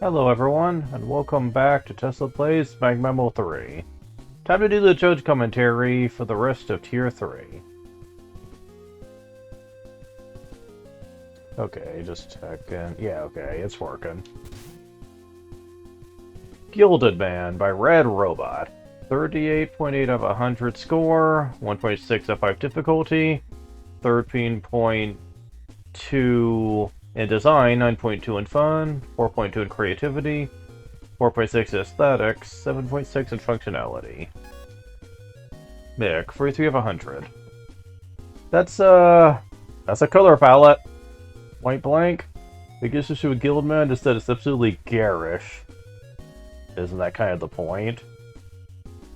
Hello everyone, and welcome back to Tesla Plays MaGMML 3. Time to do the judge commentary for the rest of Tier 3. Okay, just checking. Yeah, okay, it's working. Gilded Man by Red Robot. 38.8 out of 100 score, 1.6 F5 difficulty, 13.2 in design, 9.2 in fun, 4.2 in creativity, 4.6 in aesthetics, 7.6 in functionality. Mick, 43 of 100. That's a color palette. White blank. Biggest issue with Guildman is that it's absolutely garish. Isn't that kind of the point?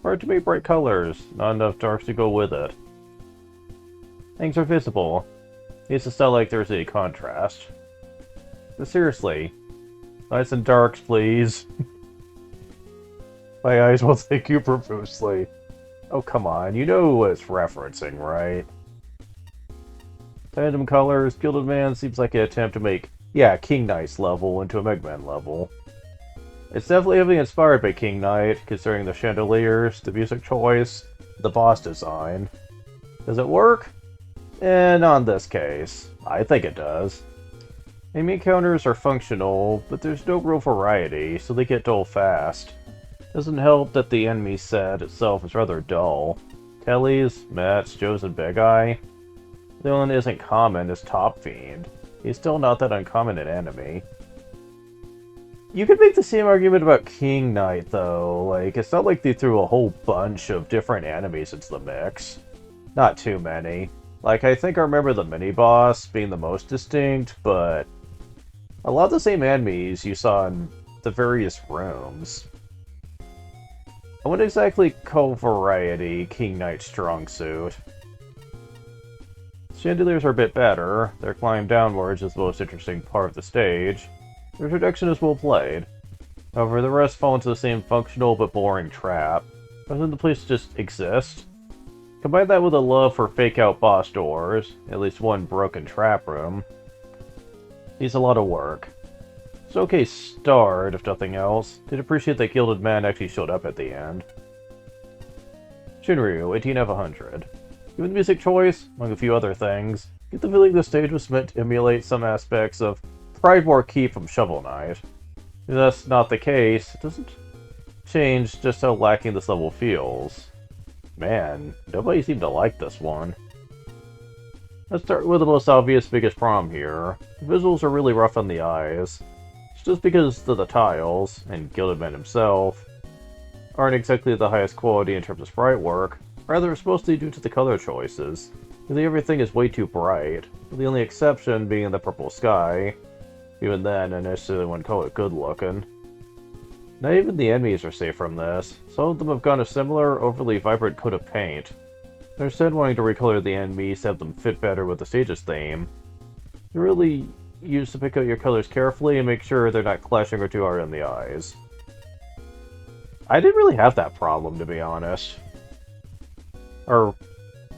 Hard to make bright colors, not enough darks to go with it. Things are visible. Needs to sound like there's a contrast. But seriously, nice and darks, please. My eyes will thank you profusely. Oh, come on, you know what it's referencing, right? Tandem colors, Gilded Man seems like an attempt to make, yeah, King Knight's level into a Megman level. It's definitely heavily inspired by King Knight, considering the chandeliers, the music choice, the boss design. Does it work? Not in this case. I think it does. Enemy counters are functional, but there's no real variety, so they get dull fast. Doesn't help that the enemy set itself is rather dull. Kelly's, Matt's, Joe's, and Big Eye. The only one that isn't common is Top Fiend. He's still not that uncommon an enemy. You could make the same argument about King Knight, though. Like, it's not like they threw a whole bunch of different enemies into the mix. Not too many. Like, I think I remember the mini-boss being the most distinct, but a lot of the same enemies you saw in the various rooms. I wouldn't exactly call variety King Knight's strong suit. Chandeliers are a bit better. Their climb downwards is the most interesting part of the stage. Their introduction is well played. However, the rest fall into the same functional but boring trap. Doesn't the place just exist? Combine that with a love for fake-out boss doors, at least one broken trap room. Needs a lot of work. It's an okay start, if nothing else. Did appreciate that Gilded Man actually showed up at the end. Shinryu, 18 out of 100. Given the music choice, among a few other things, get the feeling the stage was meant to emulate some aspects of Pridemore Key from Shovel Knight. If that's not the case, it doesn't change just how lacking this level feels. Man, nobody seemed to like this one. Let's start with the most obvious biggest problem here. The visuals are really rough on the eyes. It's just because the tiles, and Gilded Man himself, aren't exactly the highest quality in terms of sprite work. Rather, it's mostly due to the color choices. Really, everything is way too bright, with the only exception being the purple sky. Even then, I necessarily wouldn't call it good looking. Not even the enemies are safe from this. Some of them have gone a similar, overly vibrant coat of paint. They're instead wanting to recolor the enemies to have them fit better with the stage's theme. You really use to pick out your colors carefully and make sure they're not clashing or too hard on the eyes. I didn't really have that problem, to be honest. Are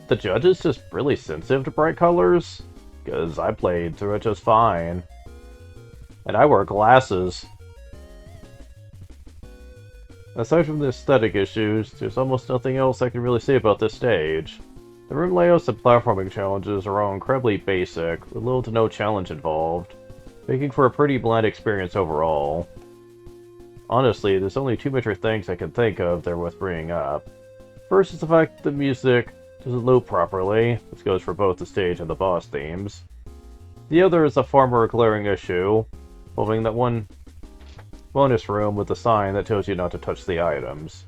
the judges just really sensitive to bright colors? Because I played through it just fine. And I wear glasses. Aside from the aesthetic issues, there's almost nothing else I can really say about this stage. The room layouts and platforming challenges are all incredibly basic, with little to no challenge involved, making for a pretty bland experience overall. Honestly, there's only two major things I can think of that are worth bringing up. First is the fact that the music doesn't loop properly, which goes for both the stage and the boss themes. The other is a far more glaring issue, involving that one bonus room with a sign that tells you not to touch the items.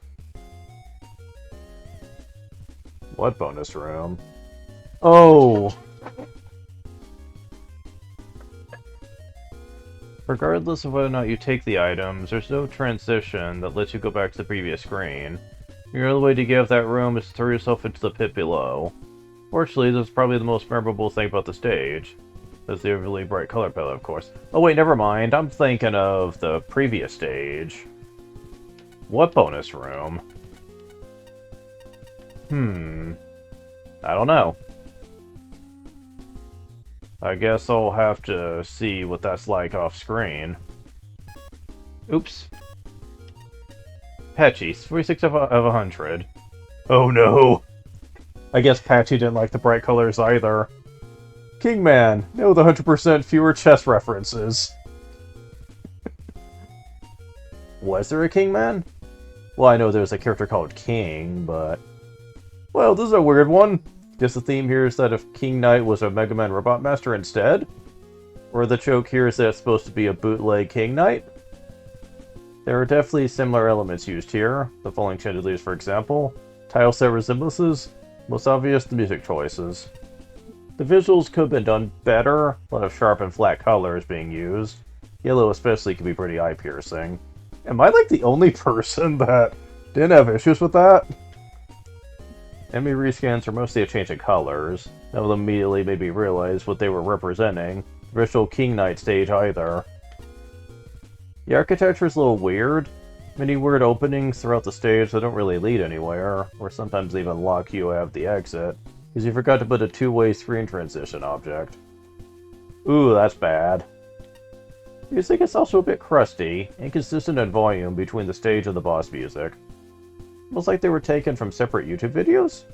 What bonus room? Oh! Regardless of whether or not you take the items, there's no transition that lets you go back to the previous screen. Your only way to get out of that room is to throw yourself into the pit below. Fortunately, this is probably the most memorable thing about the stage. There's the overly bright color palette, of course. Oh wait, never mind. I'm thinking of the previous stage. What bonus room? I don't know. I guess I'll have to see what that's like off screen. Oops. Patchy, 46 of 100. Oh no! I guess Patchy didn't like the bright colors either. Kingman, no, with 100% fewer chess references. Was there a Kingman? Well, I know there's a character called King, but... Well, this is a weird one. Guess the theme here is that if King Knight was a Mega Man Robot Master instead? Or the joke here is that it's supposed to be a bootleg King Knight? There are definitely similar elements used here. The falling chandeliers, for example. Tile set resemblances. Most obvious, the music choices. The visuals could have been done better. A lot of sharp and flat colors being used. Yellow especially can be pretty eye-piercing. Am I like the only person that didn't have issues with that? Enemy rescans are mostly a change in colors. None of them immediately made me realize what they were representing. The original King Knight stage either. The architecture is a little weird. Many weird openings throughout the stage that don't really lead anywhere, or sometimes even lock you out of the exit, because you forgot to put a two-way screen transition object. Ooh, that's bad. Music is also a bit crusty, inconsistent in volume between the stage and the boss music. Almost like they were taken from separate YouTube videos?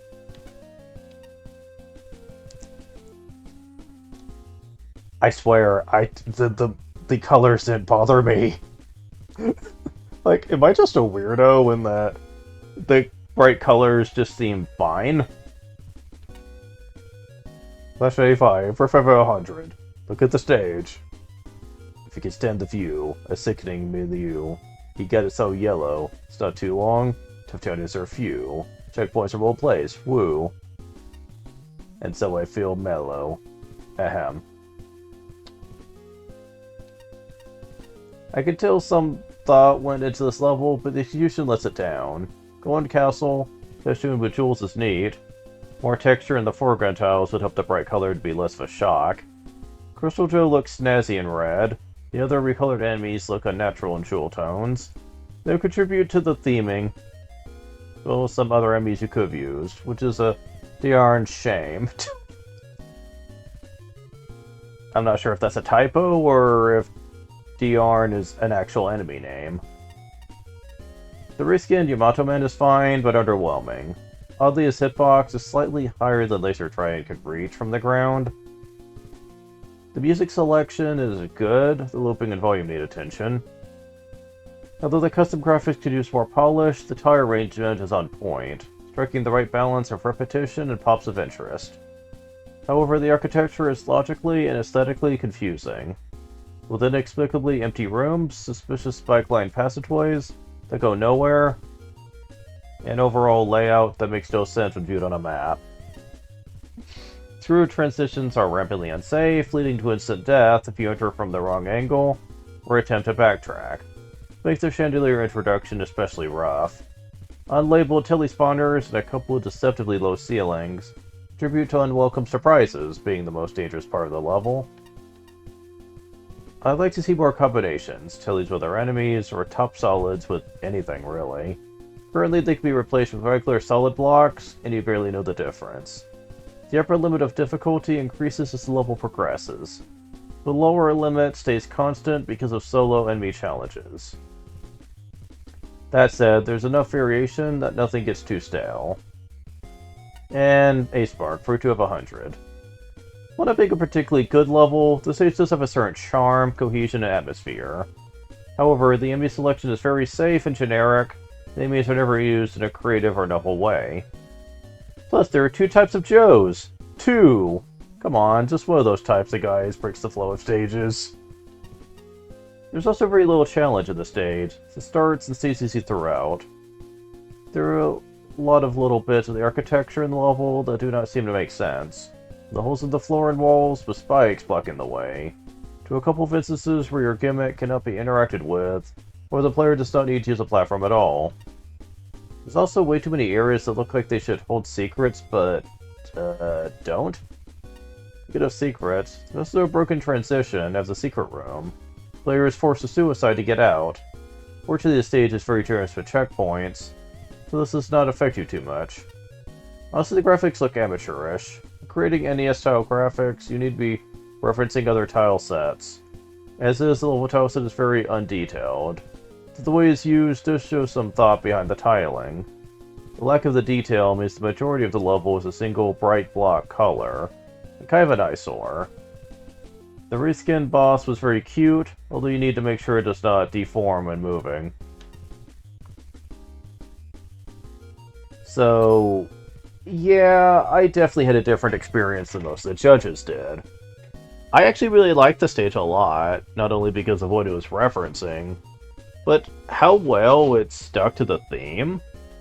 I swear, the colors didn't bother me. Like, am I just a weirdo in that the bright colors just seem fine? Flash 85 for 500. Look at the stage. If you can stand the view, a sickening milieu. You get it so yellow. It's not too long. Tough challenges are few. Checkpoints are well placed. Woo. And so I feel mellow. Ahem. I could tell some thought went into this level, but the execution lets it down. Going to castle, especially with jewels, is neat. More texture in the foreground tiles would help the bright color to be less of a shock. Crystal Joe looks snazzy in red. The other recolored enemies look unnatural in jewel tones. They'll contribute to the theming. Well, some other enemies you could have used, which is a darn shame. I'm not sure if that's a typo or if Diarn is an actual enemy name. The reskinned Yamato Man is fine, but underwhelming. Oddly, his hitbox is slightly higher than Laser Triad could reach from the ground. The music selection is good, the looping and volume need attention. Although the custom graphics could use more polish, the tile arrangement is on point, striking the right balance of repetition and pops of interest. However, the architecture is logically and aesthetically confusing. With inexplicably empty rooms, suspicious spike-line passageways that go nowhere, and overall layout that makes no sense when viewed on a map. Through transitions are rampantly unsafe, leading to instant death if you enter from the wrong angle, or attempt to backtrack. Makes the chandelier introduction especially rough. Unlabeled telespawners and a couple of deceptively low ceilings contribute to unwelcome surprises, being the most dangerous part of the level. I'd like to see more combinations, tellies with our enemies, or top solids with anything really. Currently they can be replaced with regular solid blocks, and you barely know the difference. The upper limit of difficulty increases as the level progresses. The lower limit stays constant because of solo enemy challenges. That said, there's enough variation that nothing gets too stale. And Ace Mark for 2 of 100. While not being a particularly good level, the stage does have a certain charm, cohesion, and atmosphere. However, the enemy selection is very safe and generic, and enemies are never used in a creative or novel way. Plus, there are 2 types of Joes! 2! Come on, just one of those types of guys breaks the flow of stages. There's also very little challenge in the stage, so it starts and stays easy throughout. There are a lot of little bits of the architecture in the level that do not seem to make sense. The holes in the floor and walls with spikes blocking the way. To a couple of instances where your gimmick cannot be interacted with, or the player does not need to use a platform at all. There's also way too many areas that look like they should hold secrets, but don't. Speaking of secrets, there's also a broken transition as a secret room. Player is forced to suicide to get out. Fortunately, the stage is very generous with checkpoints, so this does not affect you too much. Honestly, the graphics look amateurish. Creating NES-style graphics, you need to be referencing other tile sets. As is, the level tile set is very undetailed. The way it's used does show some thought behind the tiling. The lack of the detail means the majority of the level is a single bright block color. Kind of an eyesore. The reskinned boss was very cute, although you need to make sure it does not deform when moving. So, yeah, I definitely had a different experience than most of the judges did. I actually really liked the stage a lot, not only because of what it was referencing, but how well it stuck to the theme,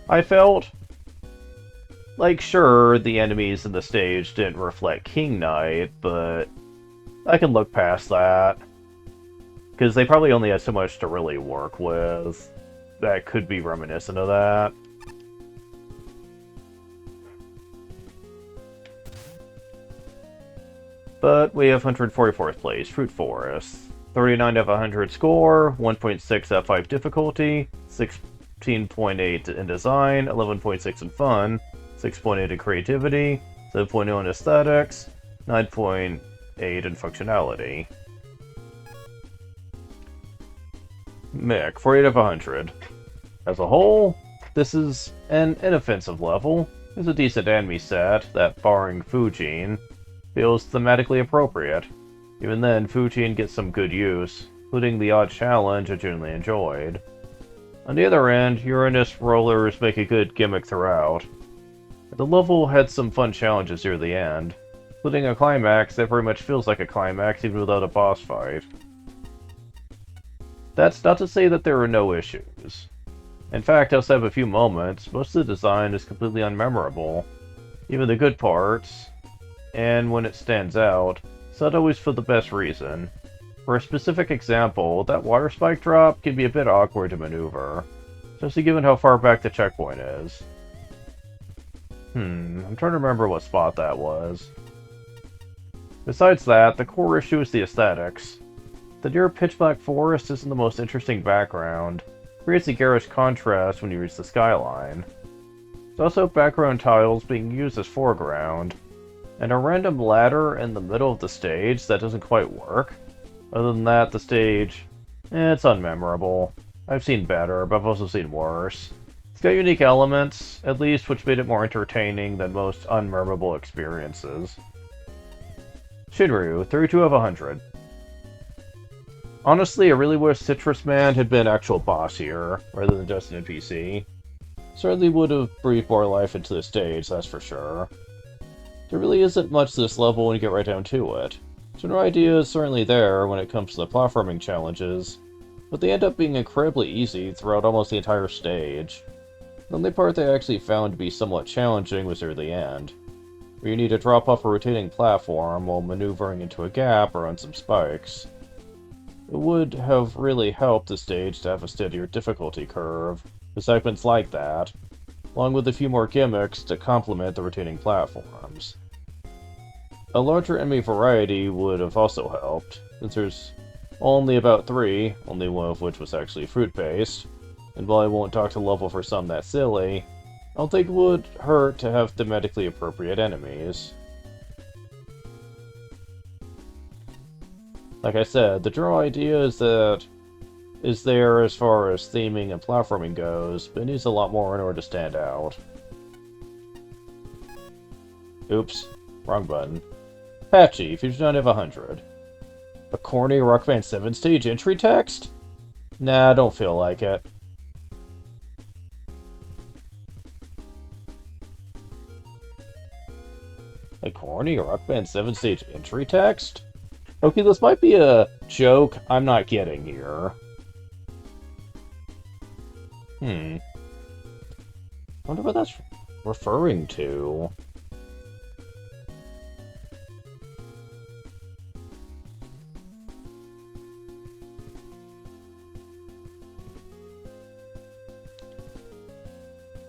I felt. Like, sure, the enemies in the stage didn't reflect King Knight, but I can look past that. Because they probably only had so much to really work with that could be reminiscent of that. But we have 144th place, Fruit Forest. 39 out of 100 score, 1.6 F5 difficulty, 16.8 in design, 11.6 in fun, 6.8 in creativity, 7.0 in aesthetics, 9.8 in functionality. Mick, 48 out of 100. As a whole, this is an inoffensive level. It's a decent enemy set that, barring Fujin, feels thematically appropriate. Even then, Fujin gets some good use, including the odd challenge I genuinely enjoyed. On the other end, Uranus rollers make a good gimmick throughout. The level had some fun challenges near the end, including a climax that very much feels like a climax even without a boss fight. That's not to say that there are no issues. In fact, outside of a few moments, most of the design is completely unmemorable. Even the good parts, and when it stands out, it's not always for the best reason. For a specific example, that water spike drop can be a bit awkward to maneuver, especially given how far back the checkpoint is. I'm trying to remember what spot that was. Besides that, the core issue is the aesthetics. The near pitch-black forest isn't the most interesting background. It creates a garish contrast when you reach the skyline. There's also background tiles being used as foreground, and a random ladder in the middle of the stage that doesn't quite work. Other than that, the stage, it's unmemorable. I've seen better, but I've also seen worse. It's got unique elements, at least, which made it more entertaining than most unmemorable experiences. Shinryu, 32 out of 100. Honestly, I really wish Citrus Man had been actual boss here, rather than just an NPC. Certainly would have breathed more life into the stage, that's for sure. There really isn't much to this level when you get right down to it. General idea is certainly there when it comes to the platforming challenges, but they end up being incredibly easy throughout almost the entire stage. The only part they actually found to be somewhat challenging was near the end, where you need to drop off a rotating platform while maneuvering into a gap or on some spikes. It would have really helped the stage to have a steadier difficulty curve, with segments like that, along with a few more gimmicks to complement the rotating platforms. A larger enemy variety would have also helped, since there's only about 3, only one of which was actually fruit-based, and while I won't talk to level for some that silly, I don't think it would hurt to have thematically appropriate enemies. Like I said, the general idea is there as far as theming and platforming goes, but it needs a lot more in order to stand out. Oops, wrong button. Patchy, 59 out of 100. A corny Rock Band 7 stage entry text? Nah, don't feel like it. A corny Rock Band 7 stage entry text? Okay, this might be a joke I'm not getting here. Wonder what that's referring to.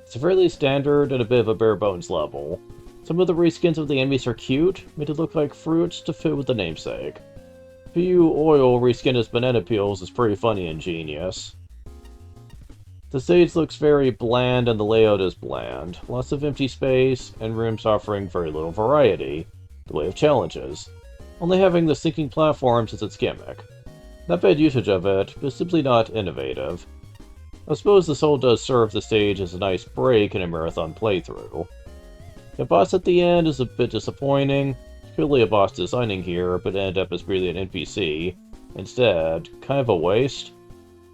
It's a fairly standard and a bit of a bare-bones level. Some of the reskins of the enemies are cute, made to look like fruits to fit with the namesake. PU Oil reskinned as banana peels is pretty funny and genius. The stage looks very bland and the layout is bland. Lots of empty space, and rooms offering very little variety, the way of challenges. Only having the sinking platforms is its gimmick. Not bad usage of it, but simply not innovative. I suppose this all does serve the stage as a nice break in a marathon playthrough. The boss at the end is a bit disappointing. It's clearly a boss designing here, but ended up as really an NPC. Instead, kind of a waste.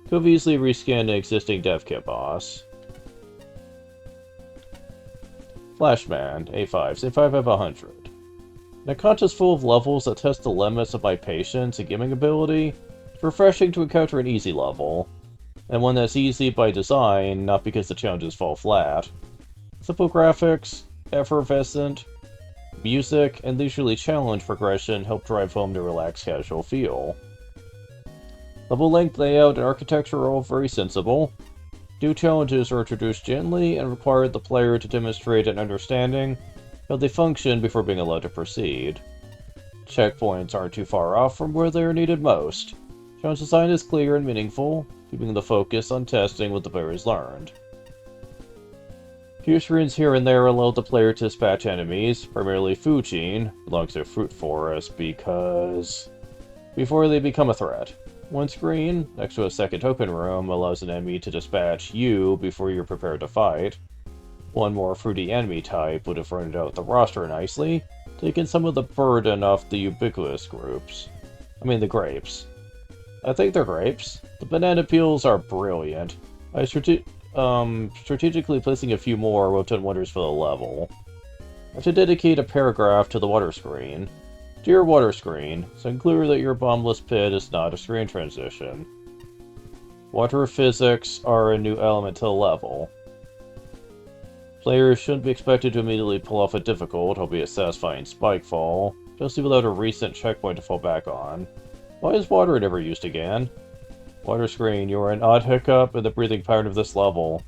Could have easily reskinned an existing dev kit boss. Flashman, A5, say 5 out of 100. In a contest full of levels that test the limits of my patience and gaming ability, it's refreshing to encounter an easy level, and one that's easy by design, not because the challenges fall flat. Simple graphics, effervescent music, and leisurely challenge progression help drive home the relaxed casual feel. Level length, layout, and architecture are all very sensible. New challenges are introduced gently and require the player to demonstrate an understanding how they function before being allowed to proceed. Checkpoints aren't too far off from where they are needed most. Challenge design is clear and meaningful, keeping the focus on testing what the player has learned. Few screens here and there allow the player to dispatch enemies, primarily Fujin, belongs to a fruit forest before they become a threat. One screen, next to a second open room, allows an enemy to dispatch you before you're prepared to fight. One more fruity enemy type would have rounded out the roster nicely, taking some of the burden off the ubiquitous groups. The grapes. I think they're grapes. The banana peels are brilliant. Strategically placing a few more will have done wonders for the level. I have to dedicate a paragraph to the water screen. Dear water screen, it's unclear that your bombless pit is not a screen transition. Water physics are a new element to the level. Players shouldn't be expected to immediately pull off a difficult, albeit satisfying, spike fall, just without a recent checkpoint to fall back on. Why is water never used again? Water screen, you are an odd hiccup in the breathing pattern of this level.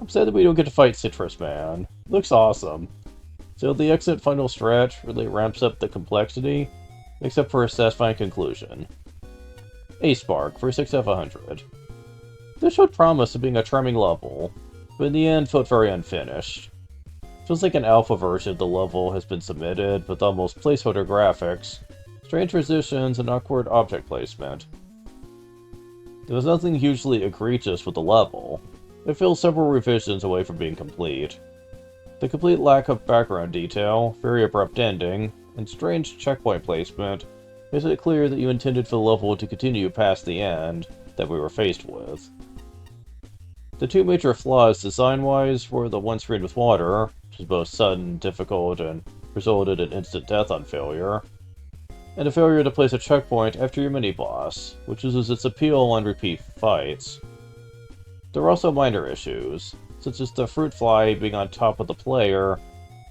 I'm sad that we don't get to fight Citrus Man. Looks awesome. So the exit final stretch really ramps up the complexity, except for a satisfying conclusion. A-Spark for 6 out of 100. This showed promise of being a charming level, but in the end felt very unfinished. Feels like an alpha version of the level has been submitted, with almost placeholder graphics, strange transitions, and awkward object placement. There was nothing hugely egregious with the level. It feels several revisions away from being complete. The complete lack of background detail, very abrupt ending, and strange checkpoint placement makes it clear that you intended for the level to continue past the end that we were faced with. The two major flaws design-wise were the one screen with water, which is both sudden, difficult, and resulted in instant death on failure, and a failure to place a checkpoint after your mini-boss, which loses its appeal on repeat fights. There were also minor issues, such as the fruit fly being on top of the player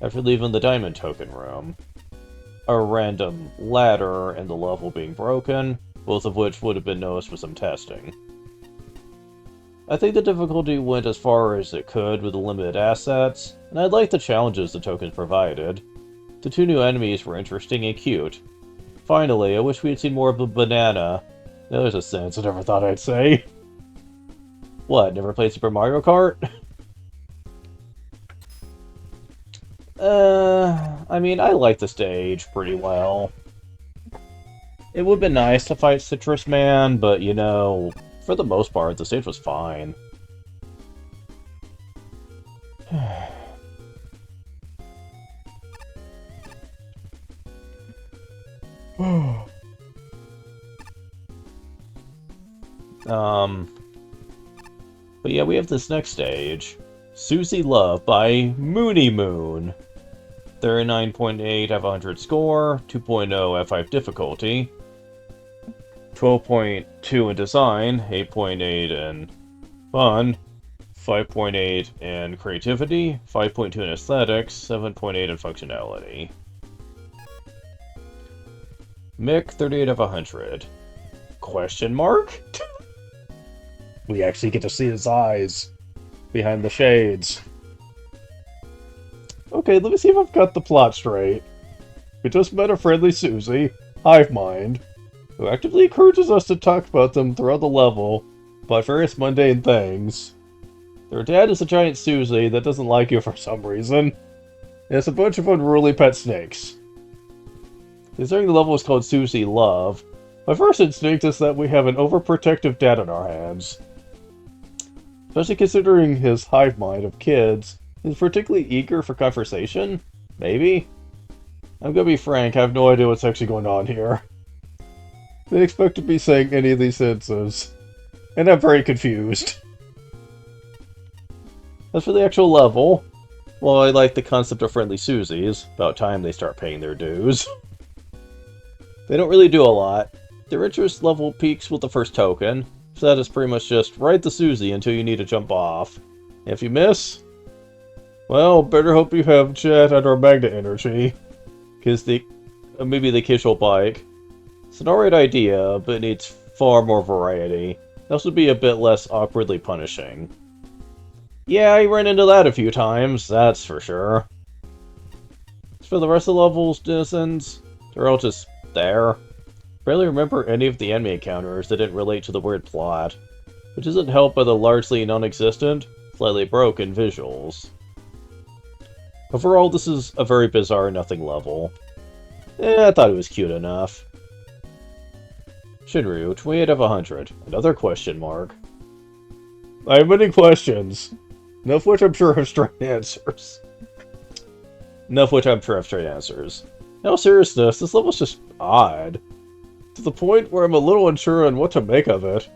after leaving the diamond token room, a random ladder and the level being broken, both of which would have been noticed with some testing. I think the difficulty went as far as it could with the limited assets, and I liked the challenges the tokens provided. The two new enemies were interesting and cute. Finally, I wish we had seen more of the banana. Now there's a sentence I never thought I'd say. What, never played Super Mario Kart? I like the stage pretty well. It would have been nice to fight Citrus Man, but, for the most part, the stage was fine. But yeah, we have this next stage. Susie Love by Moony Moon. 39.8 out of 100 score, 2.0 F5 difficulty, 12.2 in design, 8.8 in fun, 5.8 in creativity, 5.2 in aesthetics, 7.8 in functionality. Mick, 38 of 100. Question mark? We actually get to see his eyes behind the shades. Okay, let me see if I've got the plot straight. We just met a friendly Susie, hive mind, who actively encourages us to talk about them throughout the level about various mundane things. Their dad is a giant Susie that doesn't like you for some reason, and it's a bunch of unruly pet snakes. Considering the level is called Susie Love, my first instinct is that we have an overprotective dad on our hands. Especially considering his hive mind of kids. He's particularly eager for conversation? Maybe? I'm gonna be frank, I have no idea what's actually going on here. They expect to be saying any of these sentences. And I'm very confused. As for the actual level, well, I like the concept of friendly Susies. About time they start paying their dues. They don't really do a lot. Their interest level peaks with the first token, so that is pretty much just ride the Susie until you need to jump off. And if you miss, well, better hope you have jet and/or magnet energy. Because maybe the casual bike. It's an alright idea, but it needs far more variety. This would be a bit less awkwardly punishing. Yeah, I ran into that a few times, that's for sure. As for the rest of the levels, denizens, they're all just there. Barely remember any of the enemy encounters that didn't relate to the weird plot, which isn't helped by the largely non-existent, slightly broken visuals. Overall, this is a very bizarre nothing level. I thought it was cute enough. Shinryu, 28 of 100. Another question mark. I have many questions. None of which I'm sure have straight answers. In all seriousness, this level's just odd. To the point where I'm a little unsure on what to make of it.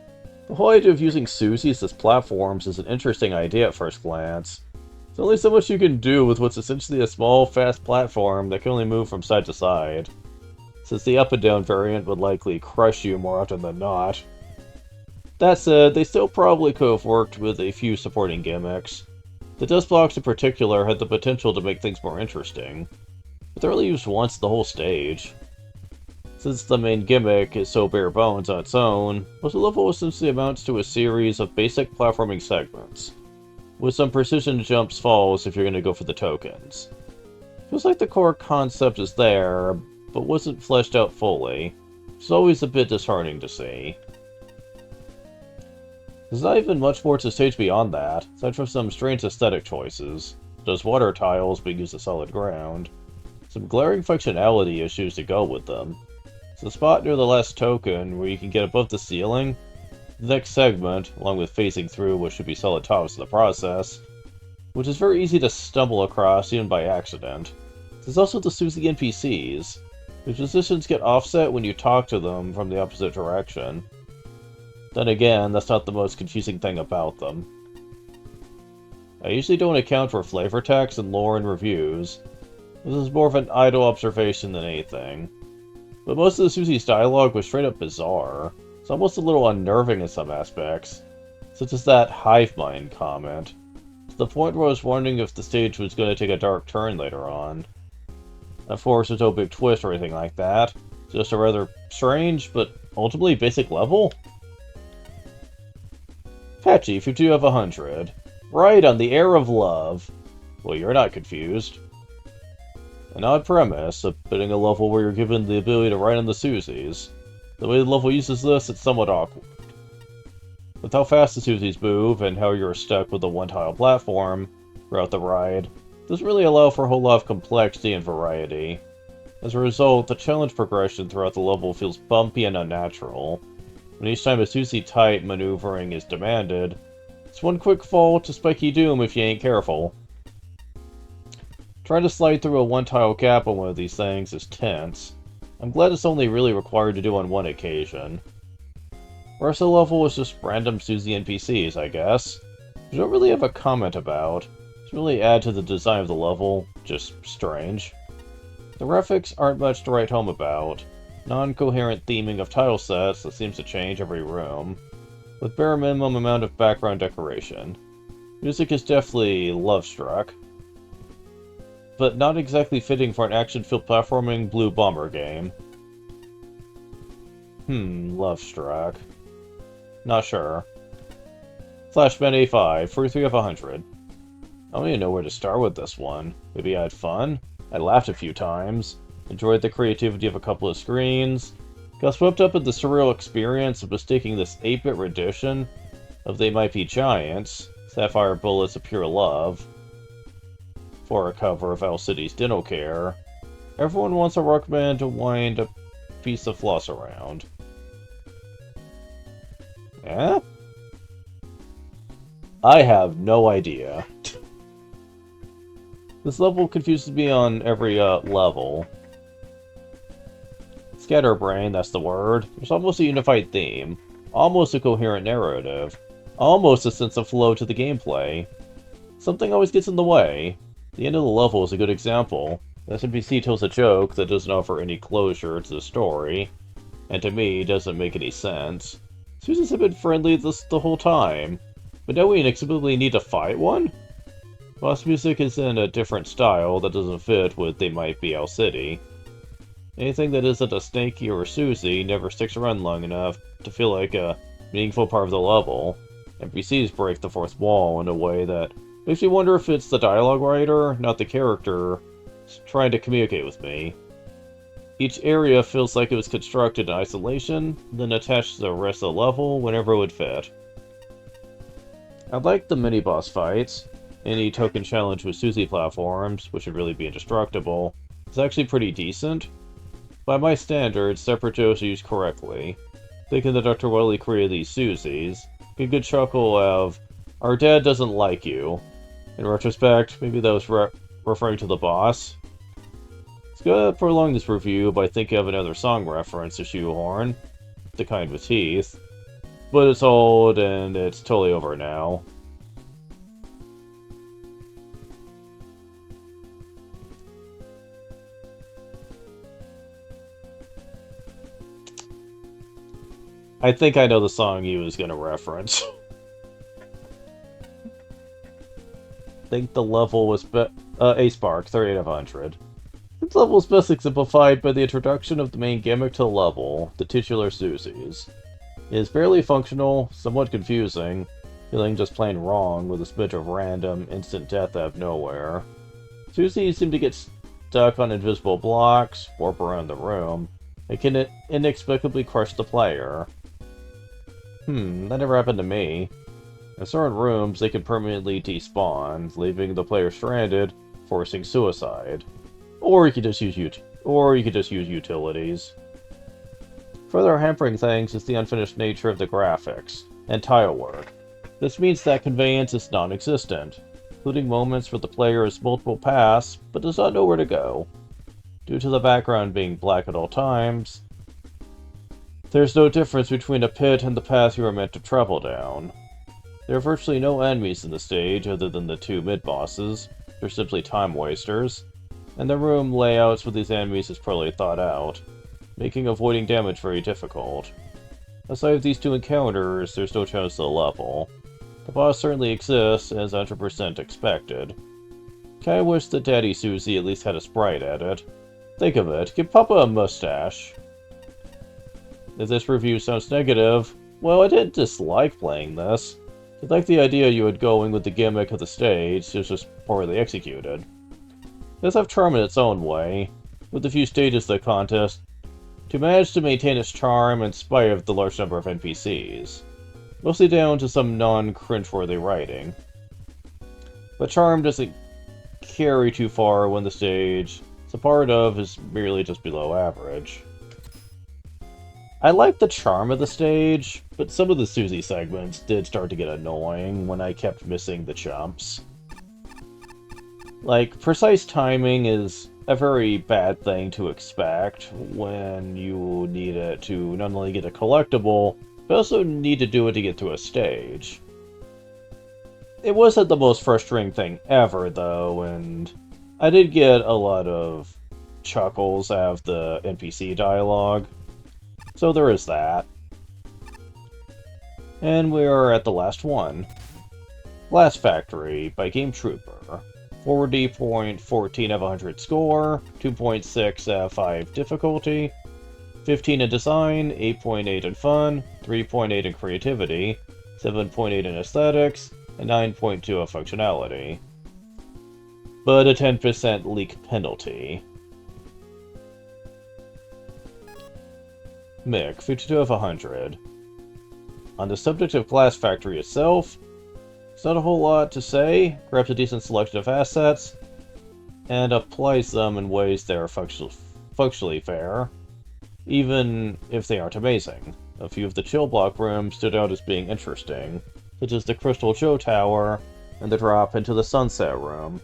The whole idea of using Susies as platforms is an interesting idea at first glance. There's only so much you can do with what's essentially a small, fast platform that can only move from side to side, since the up and down variant would likely crush you more often than not. That said, they still probably could have worked with a few supporting gimmicks. The dust blocks in particular had the potential to make things more interesting, but they're only used once the whole stage. Since the main gimmick is so bare bones on its own, most of the level essentially amounts to a series of basic platforming segments, with some precision jumps falls if you're going to go for the tokens. Feels like the core concept is there, but wasn't fleshed out fully. It's always a bit disheartening to see. There's not even much more to the stage beyond that, aside from some strange aesthetic choices, such as water tiles being used as solid ground, some glaring functionality issues to go with them. It's the spot near the last token where you can get above the ceiling. The next segment, along with phasing through what should be solid tops in the process, which is very easy to stumble across even by accident. There's also the Susie NPCs, whose positions get offset when you talk to them from the opposite direction. Then again, that's not the most confusing thing about them. I usually don't account for flavor text and lore and reviews. This is more of an idle observation than anything. But most of the Susie's dialogue was straight up bizarre. It's almost a little unnerving in some aspects, such as that hive mind comment, to the point where I was wondering if the stage was going to take a dark turn later on. Of course, there's no big twist or anything like that, just a rather strange, but ultimately basic level? Patchy, 52 of 100. Right on the air of love. Well, you're not confused. An odd premise, of putting a level where you're given the ability to ride on the Susies. The way the level uses this, it's somewhat awkward. With how fast the Susies move, and how you're stuck with a one-tile platform throughout the ride, it doesn't really allow for a whole lot of complexity and variety. As a result, the challenge progression throughout the level feels bumpy and unnatural. When each time a Susie-type maneuvering is demanded, it's one quick fall to spiky doom if you ain't careful. Trying to slide through a one-tile gap on one of these things is tense. I'm glad it's only really required to do on one occasion. The rest of the level is just random Susie NPCs, I guess. I don't really have a comment about. Doesn't really add to the design of the level, just strange. The graphics aren't much to write home about. Non-coherent theming of tile sets that seems to change every room, with bare minimum amount of background decoration. Music is definitely love-struck, but not exactly fitting for an action-filled platforming Blue Bomber game. Love-struck. Not sure. Flashman A5, 43 of 100. I don't even know where to start with this one. Maybe I had fun? I laughed a few times. Enjoyed the creativity of a couple of screens. Got swept up in the surreal experience of mistaking this 8-bit rendition of They Might Be Giants, Sapphire Bullets of Pure Love, for a cover of Owl City's Dental Care. Everyone wants a rock band to wind a piece of floss around. Yeah? I have no idea. This level confuses me on every level. Scatterbrain, that's the word. There's almost a unified theme, almost a coherent narrative, almost a sense of flow to the gameplay. Something always gets in the way. The end of the level is a good example. The NPC tells a joke that doesn't offer any closure to the story, and to me doesn't make any sense. Susie's have been friendly the whole time, but now we inexplicably need to fight one? Boss music is in a different style that doesn't fit with They Might Be Owl City. Anything that isn't a Snakey or a Susie never sticks around long enough to feel like a meaningful part of the level. NPCs break the fourth wall in a way that makes me wonder if it's the dialogue writer, not the character, trying to communicate with me. Each area feels like it was constructed in isolation, then attached to the rest of the level whenever it would fit. I like the mini-boss fights. Any token challenge with Susie platforms, which would really be indestructible, is actually pretty decent. By my standards, separate Joes are used correctly. Thinking that Dr. Wily created these Susies, get a good chuckle of, "Our dad doesn't like you." In retrospect, maybe that was referring to the boss. It's gonna prolong this review by thinking of another song reference to Shoehorn, the kind with teeth. But it's old, and it's totally over now. I think I know the song he was gonna reference. I think the level was A Spark, 38 of 100. This level is best exemplified by the introduction of the main gimmick to the level, the titular Susies. It is barely functional, somewhat confusing, feeling just plain wrong with a smidge of random, instant death out of nowhere. Susies seem to get stuck on invisible blocks, warp around the room, and can inexplicably crush the player. That never happened to me. In certain rooms, they can permanently despawn, leaving the player stranded, forcing suicide. Or you could just use utilities. Further hampering things is the unfinished nature of the graphics and tile work. This means that conveyance is non-existent, including moments where the player has multiple paths but does not know where to go. Due to the background being black at all times, there's no difference between a pit and the path you are meant to travel down. There are virtually no enemies in the stage other than the two mid-bosses. They're simply time wasters, and the room layouts with these enemies is poorly thought out, making avoiding damage very difficult. Aside of these two encounters, there's no chance to the level. The boss certainly exists, and is 100% expected. Kinda wish that Daddy Susie at least had a sprite at it. Think of it, give Papa a mustache. If this review sounds negative, well, I didn't dislike playing this. I like the idea you had going with the gimmick of the stage, it was just poorly executed. It does have charm in its own way, with the few stages of the contest, to manage to maintain its charm in spite of the large number of NPCs, mostly down to some non-cringeworthy writing. But charm doesn't carry too far when the stage it's a part of is merely just below average. I like the charm of the stage, but some of the Susie segments did start to get annoying when I kept missing the jumps. Like, precise timing is a very bad thing to expect when you need it to not only get a collectible, but also need to do it to get through a stage. It wasn't the most frustrating thing ever, though, and I did get a lot of chuckles out of the NPC dialogue. So there is that. And we are at the last one. Glass Factory by Game Trooper. 40.14 of 100 score, 2.6 out of 5 difficulty, 15 in design, 8.8 in fun, 3.8 in creativity, 7.8 in aesthetics, and 9.2 of functionality. But a 10% leak penalty. Mick, 52 of 100. On the subject of Glass Factory itself, there's not a whole lot to say. Grabs a decent selection of assets, and applies them in ways that are functionally fair, even if they aren't amazing. A few of the chill block rooms stood out as being interesting. such as the Crystal Joe Tower and the drop into the Sunset Room.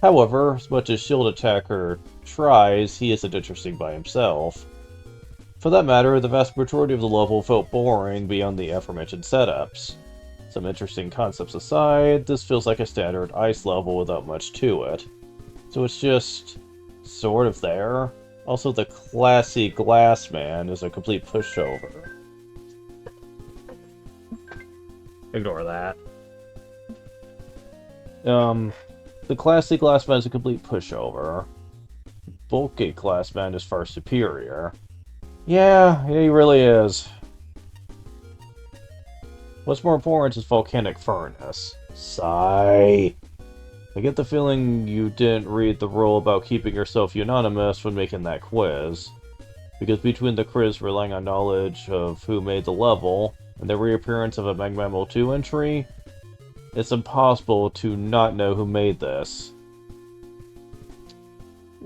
However, as much as Shield Attacker tries, he isn't interesting by himself. For that matter, the vast majority of the level felt boring beyond the aforementioned setups. Some interesting concepts aside, this feels like a standard ice level without much to it. So it's just sort of there. Also, the classy Glass Man is a complete pushover. Ignore that. The classy Glass Man is a complete pushover. Bulky Glass Man is far superior. Yeah, he really is. What's more important is Volcanic Furnace. Sigh. I get the feeling you didn't read the rule about keeping yourself unanimous when making that quiz. Because between the quiz relying on knowledge of who made the level, and the reappearance of a MaGMML 2 entry, it's impossible to not know who made this.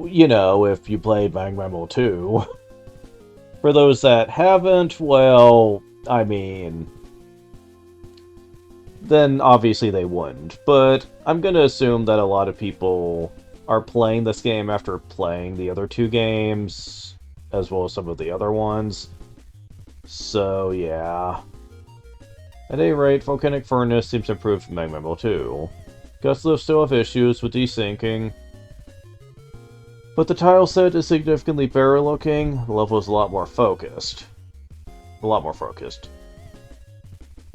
You know, if you played MaGMML 2. For those that haven't, well, I mean, then obviously they wouldn't. But I'm gonna assume that a lot of people are playing this game after playing the other two games, as well as some of the other ones. So, yeah. At any rate, Volcanic Furnace seems improved from MaGMML 2. Gust Lifts still have issues with desyncing, but the tile set is significantly better looking. The level is a lot more focused.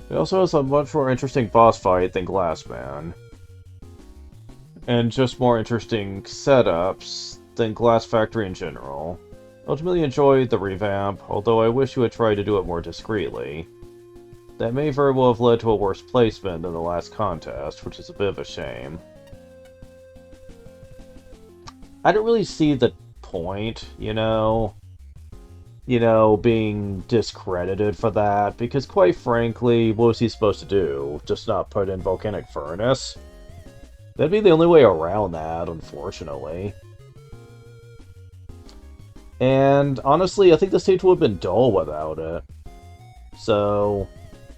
It also has a much more interesting boss fight than Glassman. And just more interesting setups than Glass Factory in general. Ultimately enjoyed the revamp, although I wish you had tried to do it more discreetly. That may very well have led to a worse placement than the last contest, which is a bit of a shame. I don't really see the point, you know, being discredited for that, because quite frankly, what was he supposed to do? Just not put in Volcanic Furnace? That'd be the only way around that, unfortunately. And honestly, I think the stage would have been dull without it. So,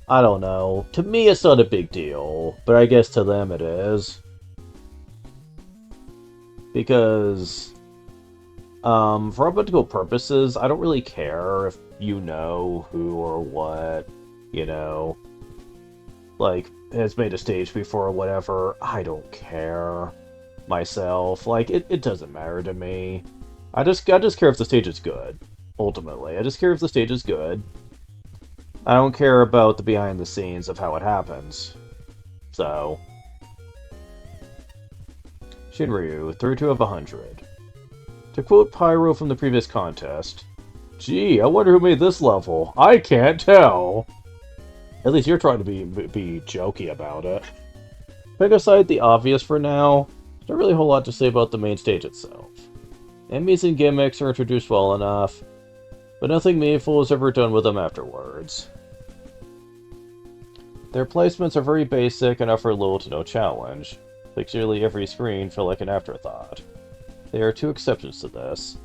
I don't know. To me, it's not a big deal, but I guess to them it is. Because, for all practical purposes, I don't really care if you know who or what, you know, like, has made a stage before or whatever. I don't care myself. Like, it doesn't matter to me. I just care if the stage is good, ultimately. I just care if the stage is good. I don't care about the behind the scenes of how it happens. So, Shinryu, 32 of 100. To quote Pyro from the previous contest, "Gee, I wonder who made this level. I can't tell." At least you're trying to be jokey about it. Putting aside the obvious for now, there's not really a whole lot to say about the main stage itself. Enemies and gimmicks are introduced well enough, but nothing meaningful is ever done with them afterwards. Their placements are very basic and offer little to no challenge. Like nearly every screen feel like an afterthought. There are two exceptions to this.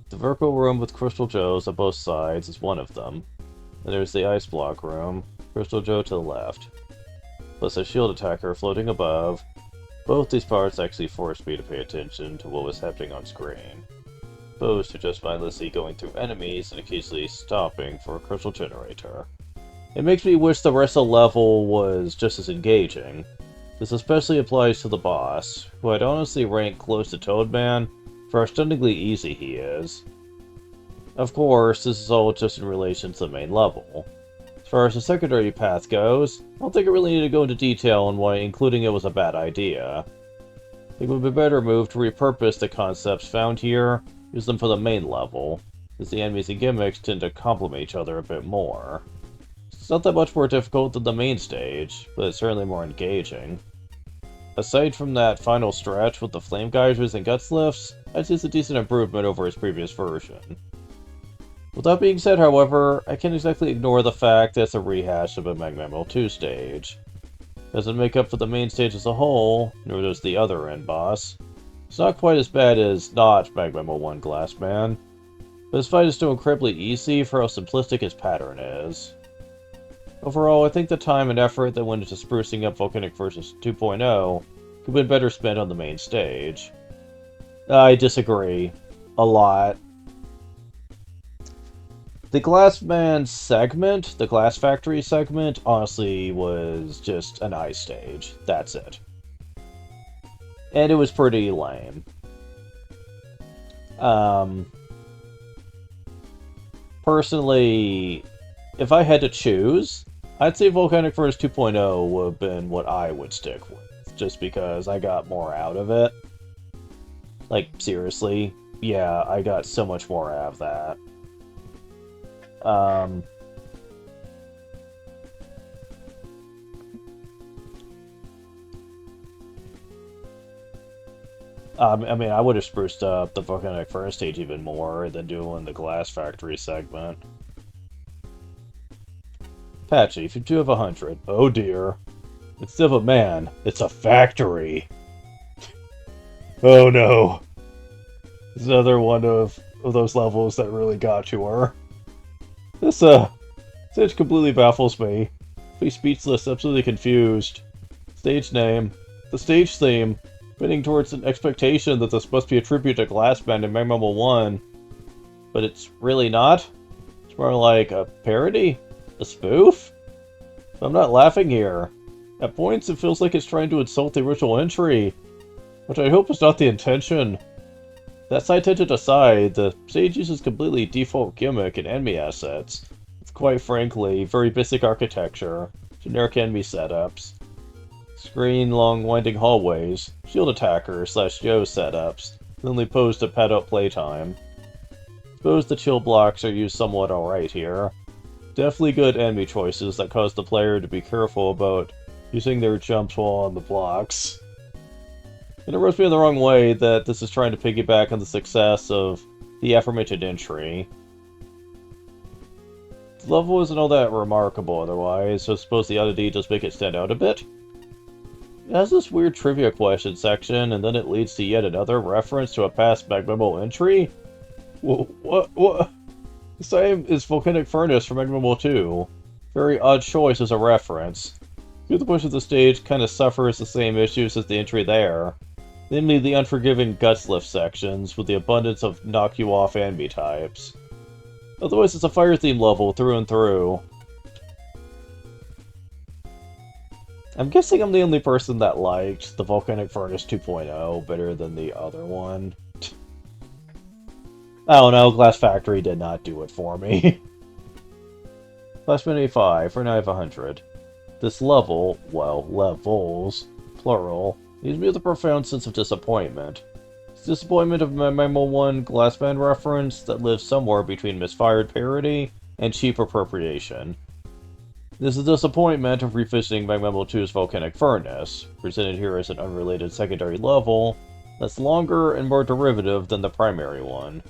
The vertical room with Crystal Joes on both sides is one of them, and there's the ice block room, Crystal Joe to the left, plus a shield attacker floating above. Both these parts actually forced me to pay attention to what was happening on screen, opposed to just mindlessly going through enemies and occasionally stopping for a crystal generator. It makes me wish the rest of the level was just as engaging. This especially applies to the boss, who I'd honestly rank close to Toadman for how stunningly easy he is. Of course, this is all just in relation to the main level. As far as the secondary path goes, I don't think I really need to go into detail on why including it was a bad idea. It would be a better move to repurpose the concepts found here, use them for the main level, as the enemies and gimmicks tend to complement each other a bit more. It's not that much more difficult than the main stage, but it's certainly more engaging. Aside from that final stretch with the flame geysers and guts lifts, I'd say it's a decent improvement over his previous version. With that being said, however, I can't exactly ignore the fact that it's a rehash of a MaGMML 2 stage. It doesn't make up for the main stage as a whole, nor does the other end boss. It's not quite as bad as not MaGMML 1 Glassman, but this fight is still incredibly easy for how simplistic his pattern is. Overall, I think the time and effort that went into sprucing up Volcanic Furnace 2.0 could have been better spent on the main stage. I disagree. A lot. The Glassman segment, the Glass Factory segment, honestly was just an ice stage. That's it. And it was pretty lame. Personally, if I had to choose, I'd say Volcanic Furnace 2.0 would have been what I would stick with, just because I got more out of it. Like, seriously, yeah, I got so much more out of that. I mean, I would have spruced up the Volcanic Furnace stage even more than doing the Glass Factory segment. Patchy, if you do have 100, oh dear. Instead of a man, it's a factory. Oh no. This is another one of those levels that really got to her. This, stage completely baffles me. Be speechless, absolutely confused. Stage name. The stage theme. Pointing towards an expectation that this must be a tribute to Glassman and MaGMML 1. But it's really not. It's more like a parody? A spoof? I'm not laughing here. At points, it feels like it's trying to insult the original entry, which I hope is not the intention. That side tangent aside, the stage uses completely default gimmick and enemy assets, with quite frankly, very basic architecture, generic enemy setups, screen long winding hallways, shield attacker / Joe setups, and only posed to pad out playtime. Suppose the chill blocks are used somewhat alright here. Definitely good enemy choices that cause the player to be careful about using their jumps while on the blocks. And it rubs me the wrong way that this is trying to piggyback on the success of the aforementioned entry. The level isn't all that remarkable otherwise, so I suppose the oddity does make it stand out a bit. It has this weird trivia question section, and then it leads to yet another reference to a past MaGMML entry? What? The same is Volcanic Furnace from MaGMML 2. Very odd choice as a reference. The push of the stage kind of suffers the same issues as the entry there. Namely the unforgiving guts lift sections, with the abundance of knock-you-off enemy types. Otherwise it's a fire theme level through and through. I'm guessing I'm the only person that liked the Volcanic Furnace 2.0 better than the other one. I don't know, Glass Factory did not do it for me. Flashman 85 for 9 of 100. This level, well, levels, plural, leaves me with a profound sense of disappointment. It's disappointment of my MaGMML 1 Glassman reference that lives somewhere between misfired parody and cheap appropriation. This is disappointment of revisiting MaGMML 2's Volcanic Furnace, presented here as an unrelated secondary level that's longer and more derivative than the primary one.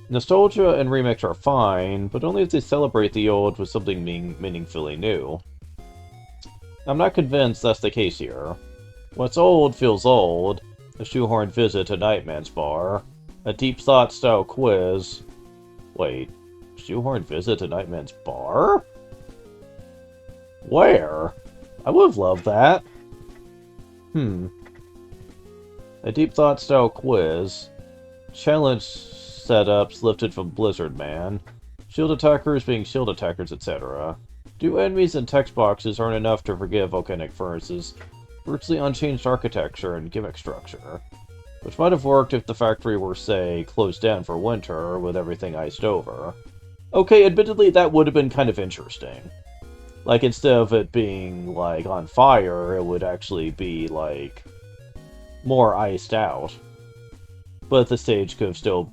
Nostalgia and remix are fine, but only if they celebrate the old with something meaningfully new. I'm not convinced that's the case here. What's old feels old. A shoehorned visit to Nightman's bar. A deep thought style quiz. Wait, shoehorned visit to Nightman's bar? Where? I would have loved that. A deep thought style quiz. Challenge setups lifted from Blizzard Man. Shield attackers being shield attackers, etc. Do enemies and text boxes aren't enough to forgive Volcanic Furnace's virtually unchanged architecture and gimmick structure, which might have worked if the factory were, say, closed down for winter with everything iced over. Okay, admittedly, that would have been kind of interesting. Like, instead of it being, like, on fire, it would actually be, like, more iced out. But the stage could have still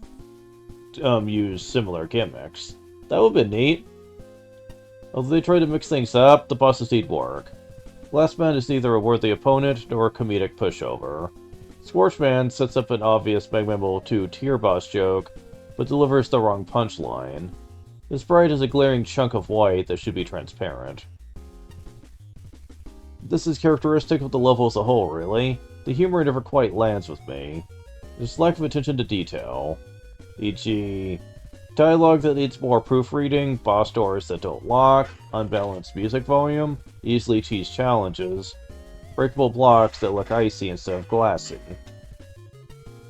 used similar gimmicks. That would have been neat. Although they try to mix things up, the bosses need work. Glassman is neither a worthy opponent nor a comedic pushover. Scorchman sets up an obvious MaGMML 2 tier boss joke, but delivers the wrong punchline. His sprite is a glaring chunk of white that should be transparent. This is characteristic of the level as a whole, really. The humor never quite lands with me. There's lack of attention to detail. E.g., Dialogue that needs more proofreading, boss doors that don't lock, unbalanced music volume, easily cheese challenges, breakable blocks that look icy instead of glassy.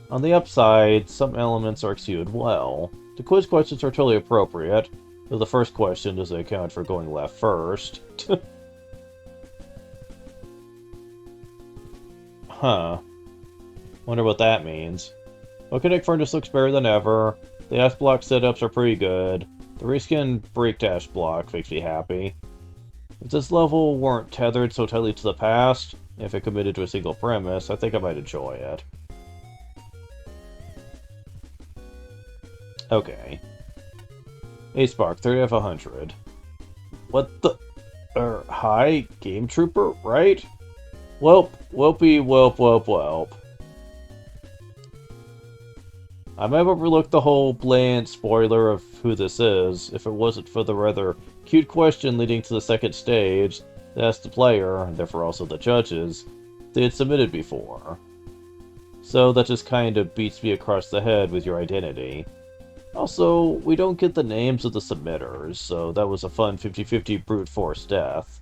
On the upside, some elements are executed well. The quiz questions are totally appropriate, though the first question doesn't account for going left first. Huh. Wonder what that means. Volcanic Furnace looks better than ever. The Ash block setups are pretty good. The reskin Break Ash block makes me happy. If this level weren't tethered so tightly to the past, if it committed to a single premise, I think I might enjoy it. Okay. Acebark, 30 out of 100. What the... hi? Game Trooper, right? Welp, whelpy, whelp, whelp, whelp. I might have overlooked the whole bland spoiler of who this is, if it wasn't for the rather cute question leading to the second stage that asked the player, and therefore also the judges, if they had submitted before. So that just kind of beats me across the head with your identity. Also, we don't get the names of the submitters, so that was a fun 50-50 brute force death.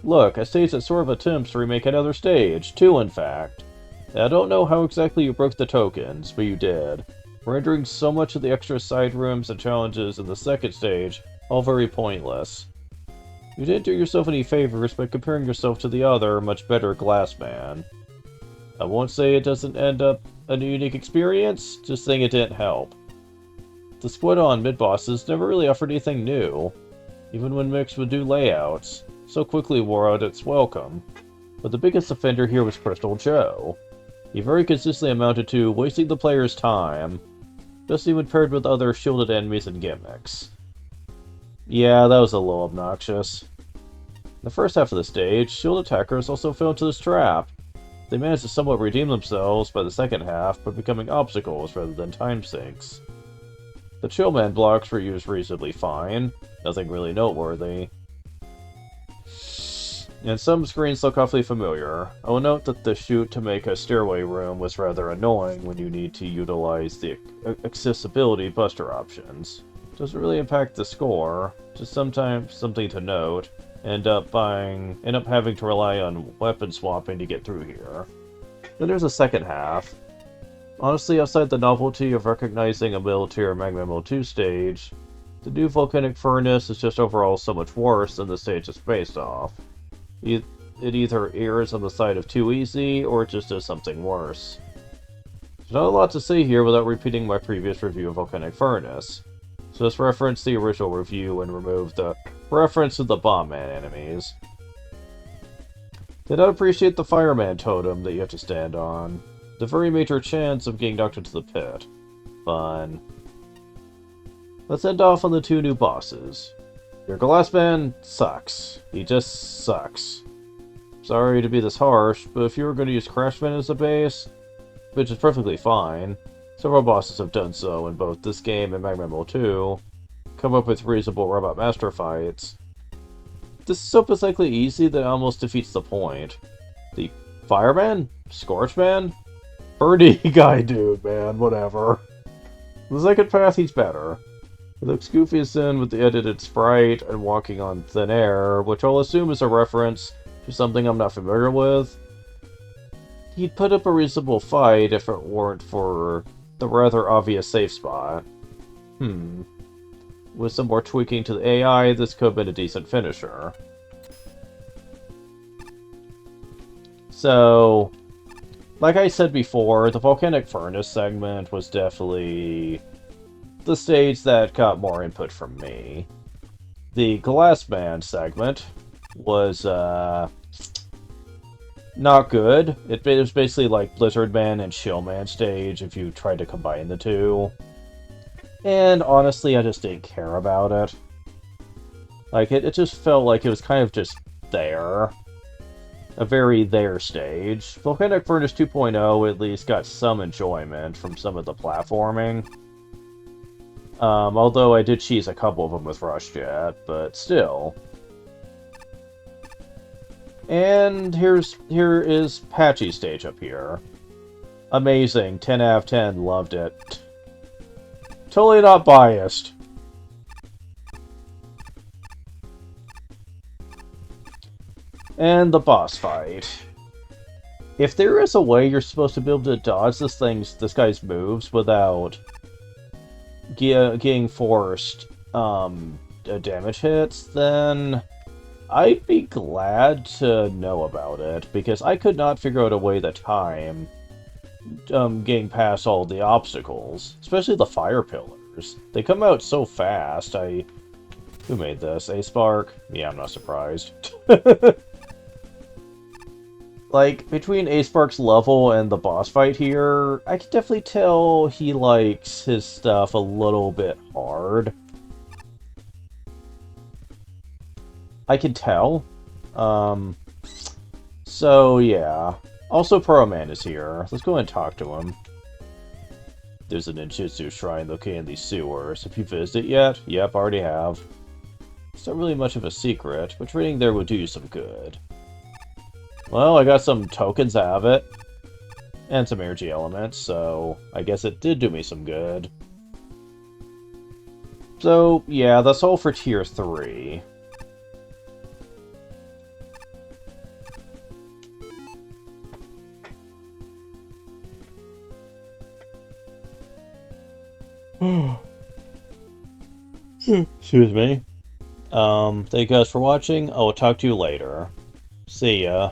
Look, a stage that sort of attempts to remake another stage. 2, in fact. I don't know how exactly you broke the tokens, but you did, rendering so much of the extra side rooms and challenges in the second stage all very pointless. You didn't do yourself any favors by comparing yourself to the other, much better Glassman. I won't say it doesn't end up a unique experience, just saying it didn't help. The Squid-On mid-bosses never really offered anything new, even when mixed with new layouts, so quickly wore out its welcome. But the biggest offender here was Crystal Joe. He very consistently amounted to wasting the player's time, especially when paired with other shielded enemies and gimmicks. Yeah, that was a little obnoxious. In the first half of the stage, shield attackers also fell into this trap. They managed to somewhat redeem themselves by the second half by becoming obstacles rather than time sinks. The Chillman blocks were used reasonably fine, nothing really noteworthy. And some screens look awfully familiar. I will note that the chute to make a stairway room was rather annoying when you need to utilize the accessibility buster options. Doesn't really impact the score, just sometimes something to note. End up having to rely on weapon swapping to get through here. Then there's a second half. Honestly, outside the novelty of recognizing a middle-tier MaGMML 2 stage, the new Volcanic Furnace is just overall so much worse than the stage it's based off. It either errs on the side of too easy, or it just does something worse. There's not a lot to say here without repeating my previous review of Volcanic Furnace, so let's reference the original review and remove the reference to the Bombman enemies. Did not appreciate the Fireman totem that you have to stand on. The very major chance of getting knocked into the pit. Fun. Let's end off on the 2 new bosses. Your Glassman sucks. He just sucks. Sorry to be this harsh, but if you were going to use Crashman as a base, which is perfectly fine, several bosses have done so in both this game and MaGMML 2, come up with reasonable robot master fights. This is so pathetically easy that it almost defeats the point. The Fireman? Scorchman? Birdie guy dude, man, whatever. The second path, he's better. It looks goofy as sin with the edited sprite and walking on thin air, which I'll assume is a reference to something I'm not familiar with. He'd put up a reasonable fight if it weren't for the rather obvious safe spot. With some more tweaking to the AI, this could have been a decent finisher. So, like I said before, the Volcanic Furnace segment was definitely the stage that got more input from me. The Glassman segment was, not good. It was basically like Blizzardman and Chillman stage if you tried to combine the two. And honestly, I just didn't care about it. Like, it just felt like it was kind of just there. A very there stage. Volcanic Furnace 2.0 at least got some enjoyment from some of the platforming. Although I did cheese a couple of them with Rush Jet, but still. And here is Patchy's stage up here. Amazing. 10 out of 10. Loved it. Totally not biased. And the boss fight. If there is a way you're supposed to be able to dodge this guy's moves without getting forced damage hits, then I'd be glad to know about it, because I could not figure out a way to time getting past all the obstacles, especially the fire pillars. They come out so fast. Who made this? A-Spark? Yeah, I'm not surprised. Like, between A-Spark's level and the boss fight here, I can definitely tell he likes his stuff a little bit hard. I can tell. So, yeah. Also, Pro Man is here. Let's go and talk to him. There's a ninjutsu shrine located in these sewers. Have you visited it yet? Yep, already have. It's not really much of a secret, but trading there would do you some good. Well, I got some tokens out of it. And some energy elements, so I guess it did do me some good. So, yeah, that's all for Tier 3. Excuse me. Thank you guys for watching. I will talk to you later. See ya.